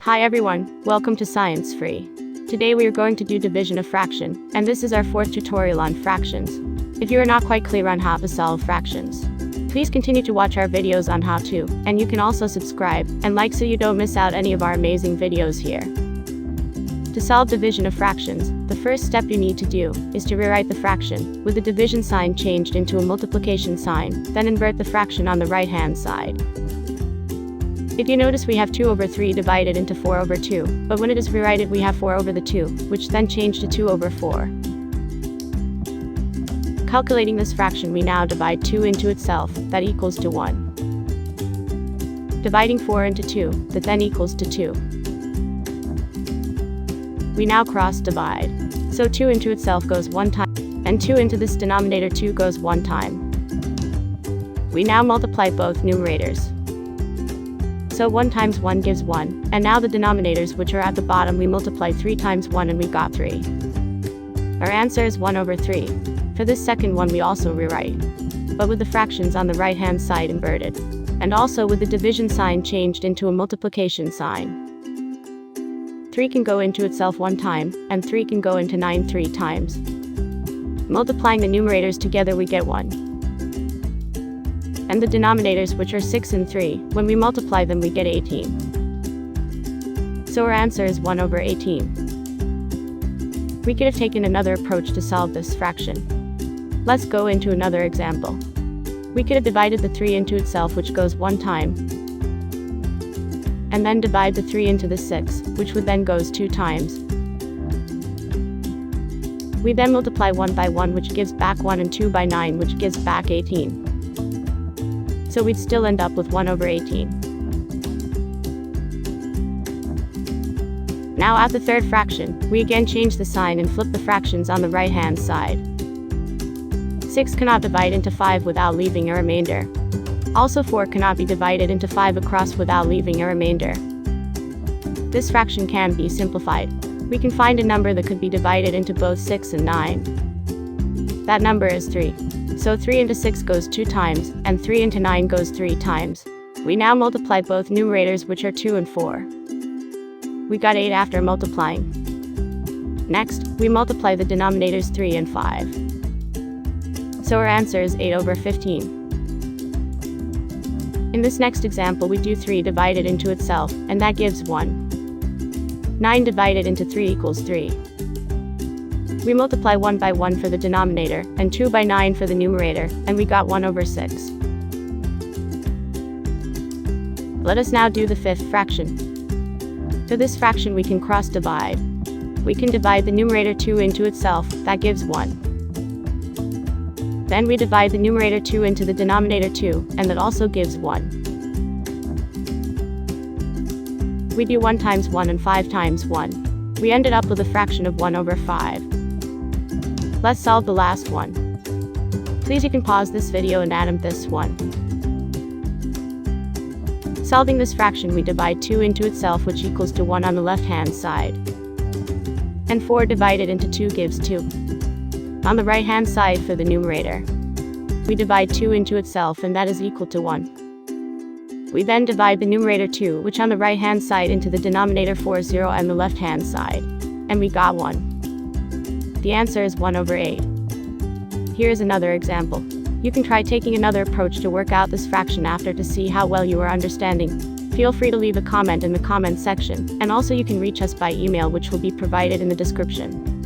Hi everyone, welcome to Science Free. Today we are going to do division of fraction, and this is our fourth tutorial on fractions. If you are not quite clear on how to solve fractions, please continue to watch our videos on how to, and you can also subscribe and like so you don't miss out any of our amazing videos here. To solve division of fractions, the first step you need to do is to rewrite the fraction with the division sign changed into a multiplication sign, then invert the fraction on the right hand side. If you notice, we have 2 over 3 divided into 4 over 2, but when it is rewritten we have 4 over the 2, which then changed to 2 over 4. Calculating this fraction, we now divide 2 into itself, that equals to 1. Dividing 4 into 2, that then equals to 2. We now cross divide. So 2 into itself goes 1 time, and 2 into this denominator 2 goes 1 time. We now multiply both numerators. So 1 times 1 gives 1, and now the denominators which are at the bottom we multiply 3 times 1 and we got 3. Our answer is 1 over 3. For this second one we also rewrite, but with the fractions on the right hand side inverted, and also with the division sign changed into a multiplication sign. 3 can go into itself 1 time, and 3 can go into 9 3 times. Multiplying the numerators together we get 1. And the denominators, which are 6 and 3, when we multiply them we get 18. So our answer is 1 over 18. We could have taken another approach to solve this fraction. Let's go into another example. We could have divided the 3 into itself, which goes 1 time, and then divide the 3 into the 6, which would then goes 2 times. We then multiply 1 by 1, which gives back 1, and 2 by 9, which gives back 18. So we'd still end up with 1 over 18. Now at the third fraction, we again change the sign and flip the fractions on the right hand side. 6 cannot divide into 5 without leaving a remainder. Also 4 cannot be divided into 5 across without leaving a remainder. This fraction can be simplified. We can find a number that could be divided into both 6 and 9. That number is 3. So 3 into 6 goes 2 times, and 3 into 9 goes 3 times. We now multiply both numerators, which are 2 and 4. We got 8 after multiplying. Next, we multiply the denominators 3 and 5. So our answer is 8 over 15. In this next example we do 3 divided into itself, and that gives 1. 9 divided into 3 equals 3. We multiply 1 by 1 for the denominator, and 2 by 9 for the numerator, and we got 1 over 6. Let us now do the fifth fraction. For this fraction we can cross divide. We can divide the numerator 2 into itself, that gives 1. Then we divide the numerator 2 into the denominator 2, and that also gives 1. We do 1 times 1 and 5 times 1. We ended up with a fraction of 1 over 5. Let's solve the last one. Please, you can pause this video and add this one. Solving this fraction, we divide 2 into itself, which equals to 1 on the left hand side. And 4 divided into 2 gives 2. On the right hand side for the numerator, we divide 2 into itself, and that is equal to 1. We then divide the numerator 2, which on the right hand side, into the denominator 4 0 on the left hand side, and we got 1. The answer is 1 over 8. Here is another example. You can try taking another approach to work out this fraction after to see how well you are understanding. Feel free to leave a comment in the comment section, and also you can reach us by email, which will be provided in the description.